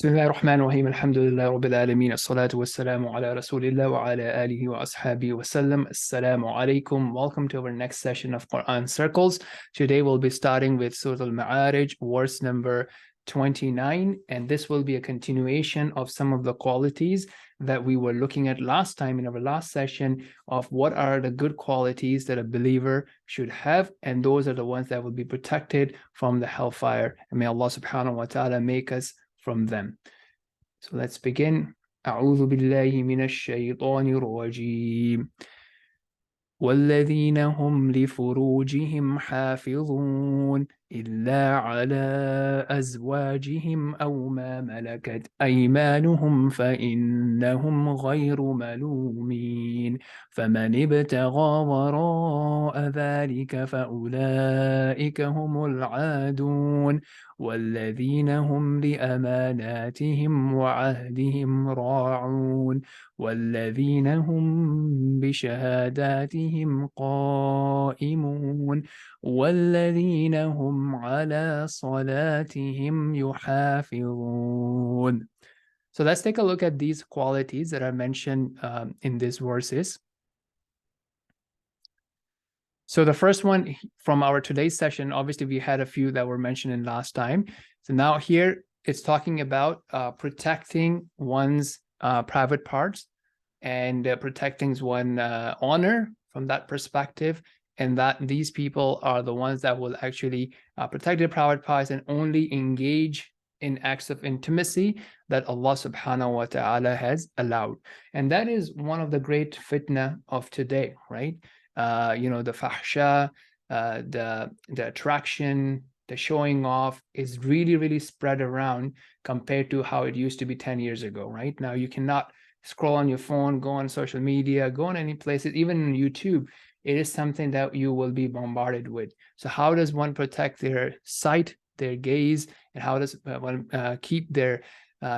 بسم الله الرحمن الرحيم الحمد لله رب العالمين الصلاة والسلام على رسول الله وعلى آله وأصحابه وسلم. Assalamu alaikum. Welcome to our next session of Quran Circles. Today we'll be starting with Surah AlMa3aarij, verse number 29, and this will be a continuation of some of the qualities that we were looking at last time in our last session of what are the good qualities that a believer should have, and those are the ones that will be protected from the hellfire. And may Allah subhanahu wa ta'ala make us from them. So let's begin. أعوذ بالله من الشيطان الرجيم والذين هم لفروجهم حافظون إلا على أزواجهم أو ما ملكت أيمانهم فإنهم غير ملومين فمن ابتغى وراء ذلك فأولئك هم العادون والذين هم لأماناتهم وعهدهم راعون والذين هم بشهاداتهم قائمون والذين هم على صلاتهم يحافظون. So let's take a look at these qualities that are mentioned in these verses. So the first one from our today's session, obviously we had a few that were mentioned in last time. So now here it's talking about protecting one's private parts and protecting one's honor from that perspective, and that these people are the ones that will actually protect their private parts and only engage in acts of intimacy that Allah subhanahu wa ta'ala has allowed. And that is one of the great fitna of today, right? The fahsha, the attraction, the showing off is really, really spread around compared to how it used to be 10 years ago, right? Now you cannot scroll on your phone, go on social media, go on any places, even on YouTube. It is something that you will be bombarded with. So how does one protect their sight, their gaze, and how does one keep their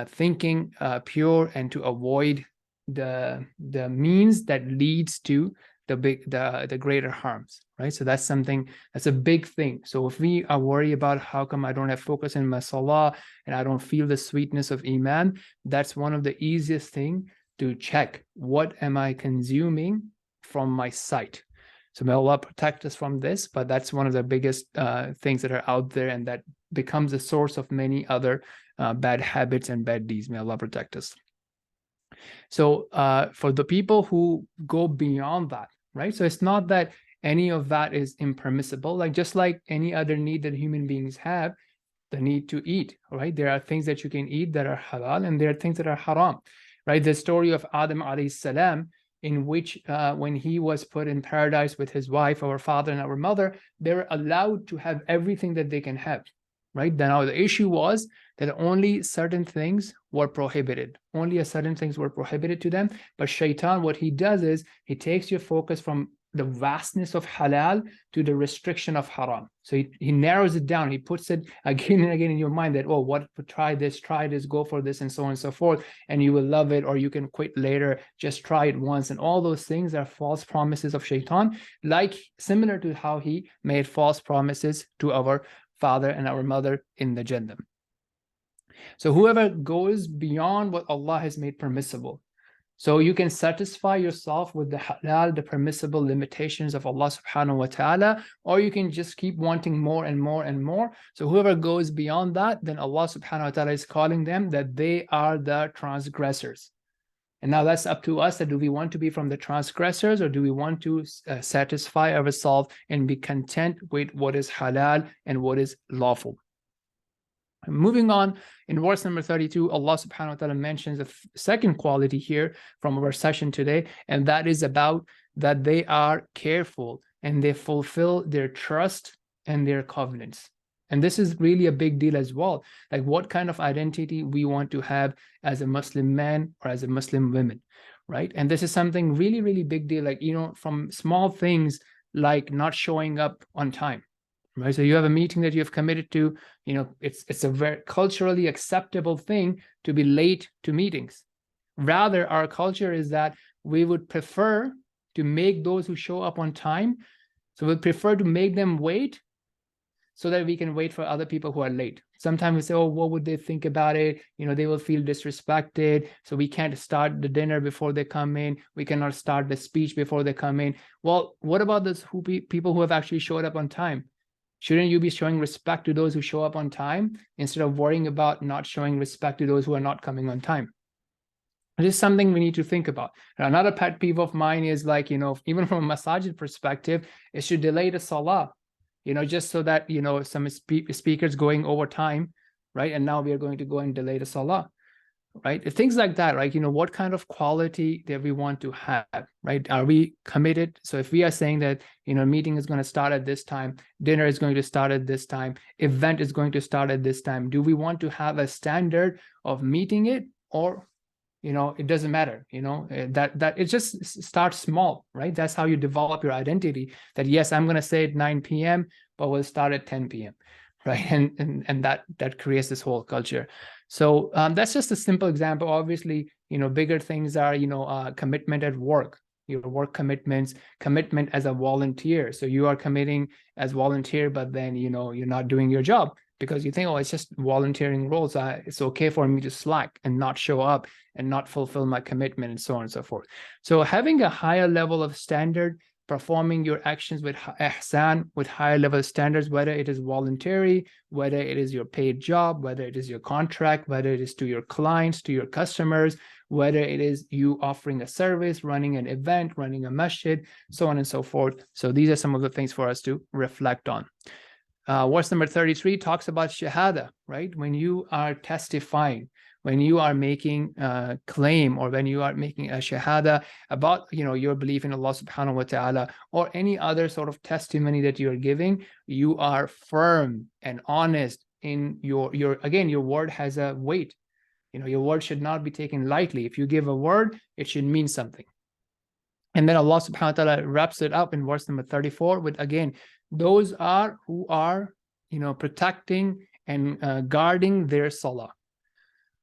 thinking pure and to avoid the means that leads to the greater harms, right? So that's something that's a big thing. So if we are worried about how come I don't have focus in my salah and I don't feel the sweetness of iman, that's one of the easiest thing to check. What am I consuming from my sight? So may Allah protect us from this, but that's one of the biggest things that are out there, and that becomes a source of many other bad habits and bad deeds. May Allah protect us. So for the people who go beyond that, right? So it's not that any of that is impermissible, like just like any other need that human beings have, the need to eat, right? There are things that you can eat that are halal, and there are things that are haram, right? The story of AlMa3aarij, in which when he was put in paradise with his wife, our father and our mother, they were allowed to have everything that they can have, right? Now the issue was that only certain things were prohibited. Only certain things were prohibited to them. But shaitan, what he does is he takes your focus from the vastness of halal to the restriction of haram. So he narrows it down. He puts it again and again in your mind that, oh, try this, go for this, and so on and so forth, and you will love it, or you can quit later, just try it once. And all those things are false promises of shaitan, like similar to how he made false promises to our father and our mother in the Jannah. So whoever goes beyond what Allah has made permissible, so you can satisfy yourself with the halal, the permissible limitations of Allah subhanahu wa ta'ala, or you can just keep wanting more and more and more. So whoever goes beyond that, then Allah subhanahu wa ta'ala is calling them that they are the transgressors. And now that's up to us, that do we want to be from the transgressors, or do we want to satisfy ourselves and be content with what is halal and what is lawful? Moving on, in verse number 32, Allah subhanahu wa ta'ala mentions a second quality here from our session today, and that is about that they are careful and they fulfill their trust and their covenants. And this is really a big deal as well, like what kind of identity we want to have as a Muslim man or as a Muslim woman, right? And this is something really, really big deal, like, from small things like not showing up on time. Right, so you have a meeting that you have committed to, it's a very culturally acceptable thing to be late to meetings. Rather, our culture is that we would prefer to make those who show up on time, so we prefer to make them wait so that we can wait for other people who are late. Sometimes we say, oh, what would they think about it? They will feel disrespected. So we can't start the dinner before they come in. We cannot start the speech before they come in. Well, what about those people who have actually showed up on time? Shouldn't you be showing respect to those who show up on time instead of worrying about not showing respect to those who are not coming on time? It is something we need to think about. And another pet peeve of mine is like, even from a masajid perspective, it should delay the salah, just so that, some speakers going over time, right? And now we are going to go and delay the salah, right? Things like that, right? What kind of quality that we want to have, right? Are we committed? So if we are saying that, meeting is going to start at this time, dinner is going to start at this time, event is going to start at this time, do we want to have a standard of meeting it, or it doesn't matter, that it just starts small, right? That's how you develop your identity, that yes, I'm going to say at 9 p.m., but we'll start at 10 p.m., right? And that creates this whole culture. So that's just a simple example. Obviously, bigger things are, commitment at work, your work commitments, commitment as a volunteer. So you are committing as volunteer, but then, you're not doing your job because you think, oh, it's just volunteering roles. It's okay for me to slack and not show up and not fulfill my commitment, and so on and so forth. So having a higher level of standard, performing your actions with ihsan, with higher level standards, whether it is voluntary, whether it is your paid job, whether it is your contract, whether it is to your clients, to your customers, whether it is you offering a service, running an event, running a masjid, so on and so forth. So these are some of the things for us to reflect on. Verse number 33 talks about shahada, right? When you are testifying, when you are making a claim, or when you are making a shahada about, your belief in Allah subhanahu wa ta'ala, or any other sort of testimony that you're giving, you are firm and honest in your word has a weight. Your word should not be taken lightly. If you give a word, it should mean something. And then Allah subhanahu wa ta'ala wraps it up in verse number 34 with, again, those are who are, protecting and guarding their salah.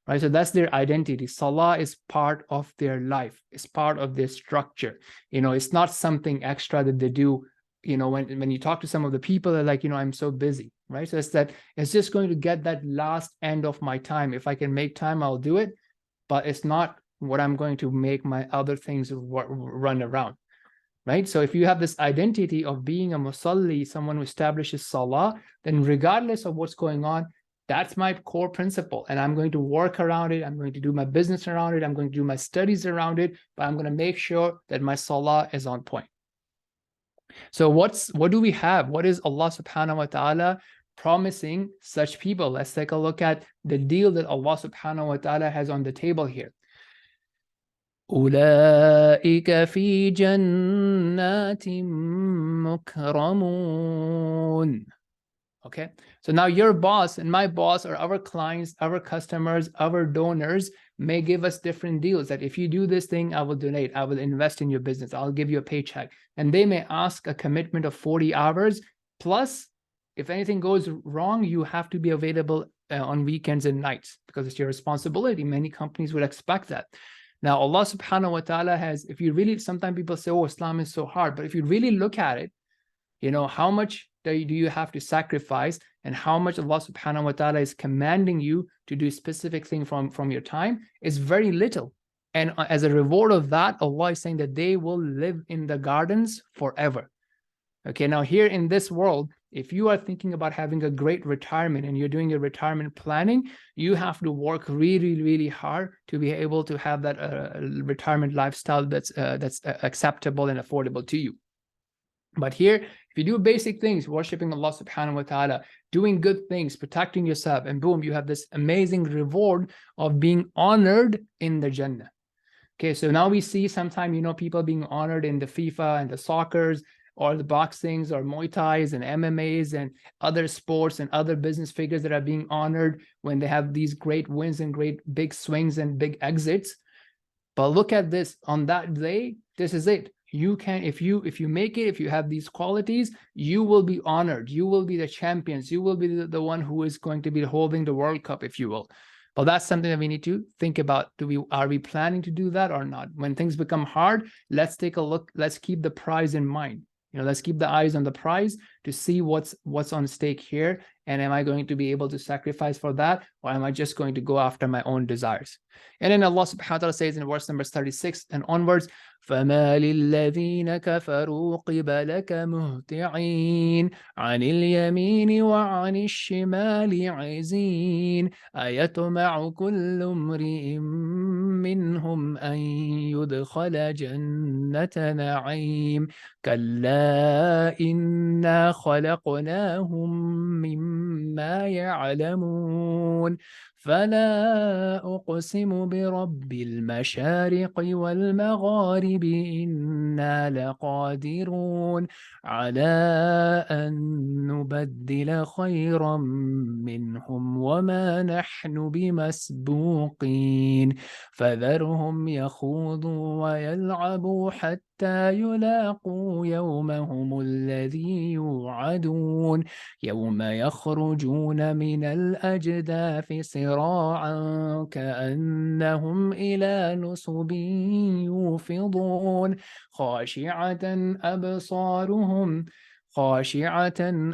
Right? So that's their identity. Salah is part of their life. It's part of their structure. It's not something extra that they do. When you talk to some of the people, they're like, I'm so busy, right? So it's just going to get that last end of my time. If I can make time, I'll do it. But it's not what I'm going to make my other things run around, right? So if you have this identity of being a musalli, someone who establishes salah, then regardless of what's going on, that's my core principle, and I'm going to work around it. I'm going to do my business around it. I'm going to do my studies around it, but I'm going to make sure that my salah is on point. So what do we have? What is Allah subhanahu wa ta'ala promising such people? Let's take a look at the deal that Allah subhanahu wa ta'ala has on the table here. أولئك في جنات مكرمون. Okay, so now your boss and my boss, or our clients, our customers, our donors may give us different deals, that if you do this thing, I will donate, I will invest in your business, I'll give you a paycheck. And they may ask a commitment of 40 hours. Plus, if anything goes wrong, you have to be available on weekends and nights because it's your responsibility. Many companies would expect that. Now, Allah subhanahu wa ta'ala has, if you really, sometimes people say, oh, Islam is so hard. But if you really look at it, how much do you have to sacrifice, and how much Allah subhanahu wa ta'ala is commanding you to do a specific thing from your time is very little. And as a reward of that, Allah is saying that they will live in the gardens forever. Okay, now here in this world, if you are thinking about having a great retirement and you're doing your retirement planning, you have to work really, really hard to be able to have that retirement lifestyle that's acceptable and affordable to you. But here, if you do basic things, worshiping Allah subhanahu wa ta'ala, doing good things, protecting yourself, and boom, you have this amazing reward of being honored in the Jannah. Okay, so now we see sometimes, people being honored in the FIFA and the soccers, or the boxings, or Muay Thais and MMAs and other sports and other business figures that are being honored when they have these great wins and great big swings and big exits. But look at this, on that day, this is it. You can, if you make it, if you have these qualities, you will be honored. You will be the champions. You will be the one who is going to be holding the World Cup, if you will. Well, that's something that we need to think about. Are we planning to do that or not? When things become hard, let's take a look. Let's keep the prize in mind. Let's keep the eyes on the prize, to see what's on stake here, and am I going to be able to sacrifice for that, or am I just going to go after my own desires? And then Allah subhanahu wa ta'ala says in verse number 36 and onwards, فَمَا لِلَّذِينَ كَفَرُوا قِبَلَكَ مُهْطِعِينَ عَنِ الْيَمِينِ وَعَنِ الشِّمَالِ عِزِينَ أَيَطْمَعُ كُلُّ امْرِئٍ مِّنْهُمْ أَن يُدْخَلَ جَنَّةَ نَعِيمٍ كَلَّا إِنَّا خَلَقْنَاهُم مِّمَّا يَعْلَمُونَ فلا أقسم برب المشارق والمغارب إنا لقادرون على أن نبدل خيرا منهم وما نحن بمسبوقين فذرهم يخوضوا ويلعبوا حتى يلاقوا يومهم الذي يوعدون يوم يخرجون من الأجداث سراعا كأنهم إلى نصب يوفضون خاشعة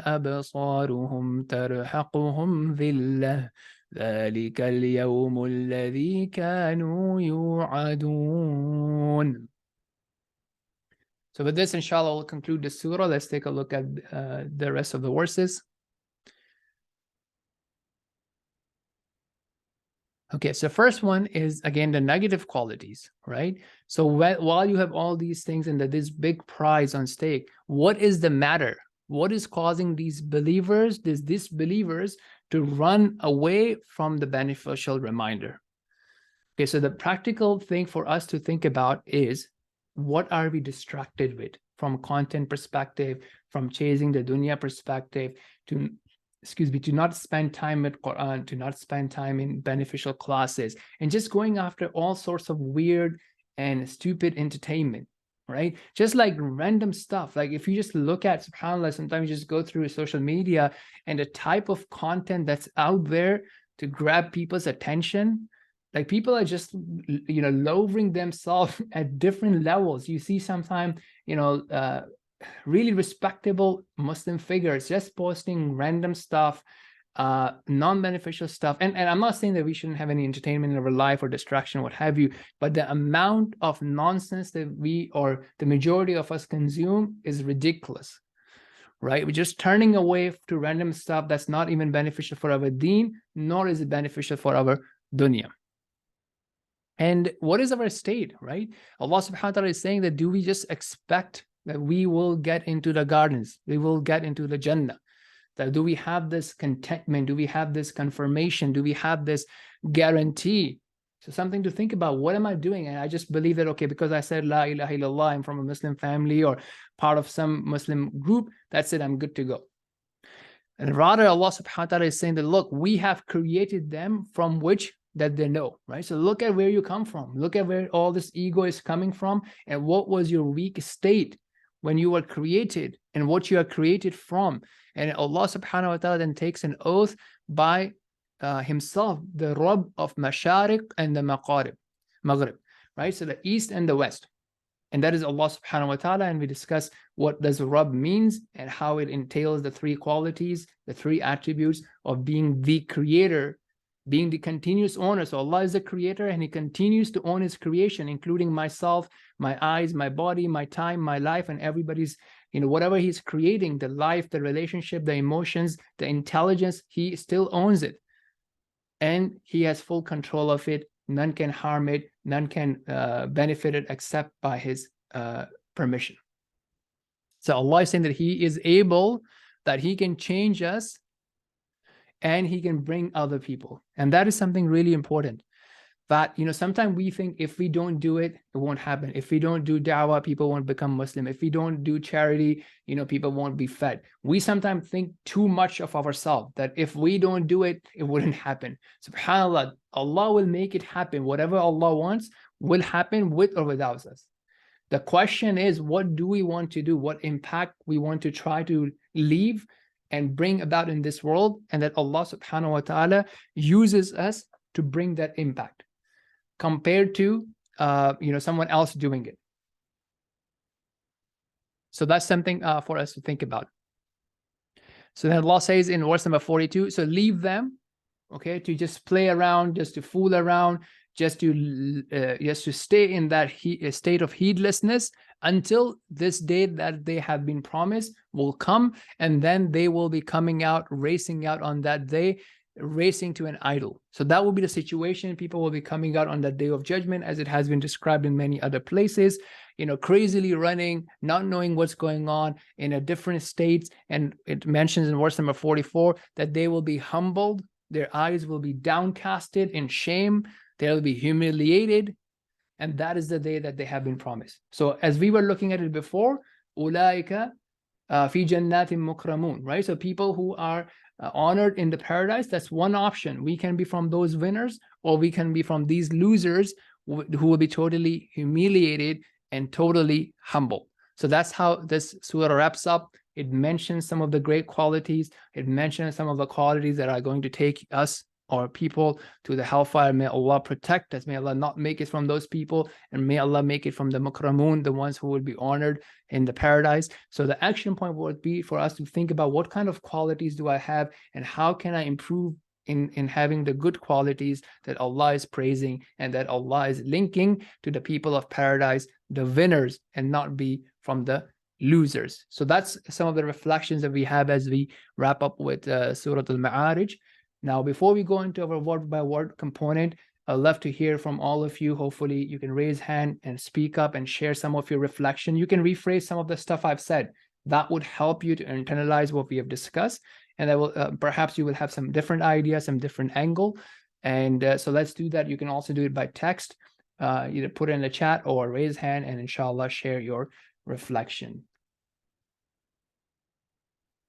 أبصارهم ترهقهم ذلة ذلك اليوم الذي كانوا يوعدون. So with this, inshallah, we'll conclude the surah. Let's take a look at the rest of the verses. Okay, so first one is, again, the negative qualities, right? So while you have all these things and this big prize on stake, what is the matter? What is causing these believers, these disbelievers, to run away from the beneficial reminder? Okay, so the practical thing for us to think about is, what are we distracted with from content perspective, from chasing the dunya perspective, to not spend time with Quran, to not spend time in beneficial classes, and just going after all sorts of weird and stupid entertainment, right? Just like random stuff. Like if you just look at, subhanAllah, sometimes you just go through social media and the type of content that's out there to grab people's attention. Like people are just, lowering themselves at different levels. You see sometimes, really respectable Muslim figures just posting random stuff, non-beneficial stuff. And I'm not saying that we shouldn't have any entertainment in our life or distraction, what have you, but the amount of nonsense that we, or the majority of us, consume is ridiculous, right? We're just turning away to random stuff that's not even beneficial for our deen, nor is it beneficial for our dunya. And what is our state, right? Allah subhanahu wa ta'ala is saying that, do we just expect that we will get into the gardens, we will get into the Jannah? That do we have this contentment? Do we have this confirmation? Do we have this guarantee? So something to think about. What am I doing? And I just believe that, okay, because I said La ilaha illallah, I'm from a Muslim family or part of some Muslim group, that's it, I'm good to go. And rather, Allah subhanahu wa ta'ala is saying that, look, we have created them from which that they know, right? So look at where you come from. Look at where all this ego is coming from, and what was your weak state when you were created, and what you are created from. And Allah subhanahu wa ta'ala then takes an oath by himself, the Rabb of Mashariq and the Maghrib, right? So the east and the west. And that is Allah subhanahu wa ta'ala. And we discuss what does Rabb means and how it entails the three qualities, the three attributes of being the creator, being the continuous owner. So Allah is the creator, and he continues to own his creation, including myself, my eyes, my body, my time, my life, and everybody's, whatever he's creating, the life, the relationship, the emotions, the intelligence, he still owns it. And he has full control of it. None can harm it. None can benefit it except by his permission. So Allah is saying that he is able, that he can change us, and he can bring other people. And that is something really important. That, sometimes we think if we don't do it, it won't happen. If we don't do da'wah, people won't become Muslim. If we don't do charity, people won't be fed. We sometimes think too much of ourselves, that if we don't do it, it wouldn't happen. SubhanAllah, Allah will make it happen. Whatever Allah wants will happen with or without us. The question is, what do we want to do? What impact we want to try to leave and bring about in this world, and that Allah subhanahu wa ta'ala uses us to bring that impact, compared to someone else doing it. So that's something for us to think about. So then Allah says in verse number 42, so leave them, okay, to just play around, just to fool around, just to stay in that state of heedlessness until this day that they have been promised will come, and then they will be coming out, racing out on that day, racing to an idol. So that will be the situation. People will be coming out on that day of judgment, as it has been described in many other places, crazily running, not knowing what's going on in a different states. And it mentions in verse number 44 that they will be humbled, their eyes will be downcasted in shame, they'll be humiliated, and that is the day that they have been promised. So as we were looking at it before, ulaika fi jannatin mukramun, right? So people who are honored in the paradise, that's one option. We can be from those winners, or we can be from these losers who will be totally humiliated and totally humble. So that's how this surah wraps up. It mentions some of the great qualities. It mentions some of the qualities that are going to take us or people to the hellfire. May Allah protect us. May Allah not make it from those people, and may Allah make it from the mukramun, the ones who will be honored in the paradise. So the action point would be for us to think about what kind of qualities do I have, and how can I improve in having the good qualities that Allah is praising and that Allah is linking to the people of paradise, the winners, and not be from the losers. So that's some of the reflections that we have as we wrap up with Surah AlMa3aarij. Now, before we go into our word-by-word component, I'd love to hear from all of you. Hopefully, you can raise hand and speak up and share some of your reflection. You can rephrase some of the stuff I've said. That would help you to internalize what we have discussed, and that will perhaps you will have some different ideas, some different angle. And so let's do that. You can also do it by text, either put it in the chat or raise hand, and inshallah share your reflection.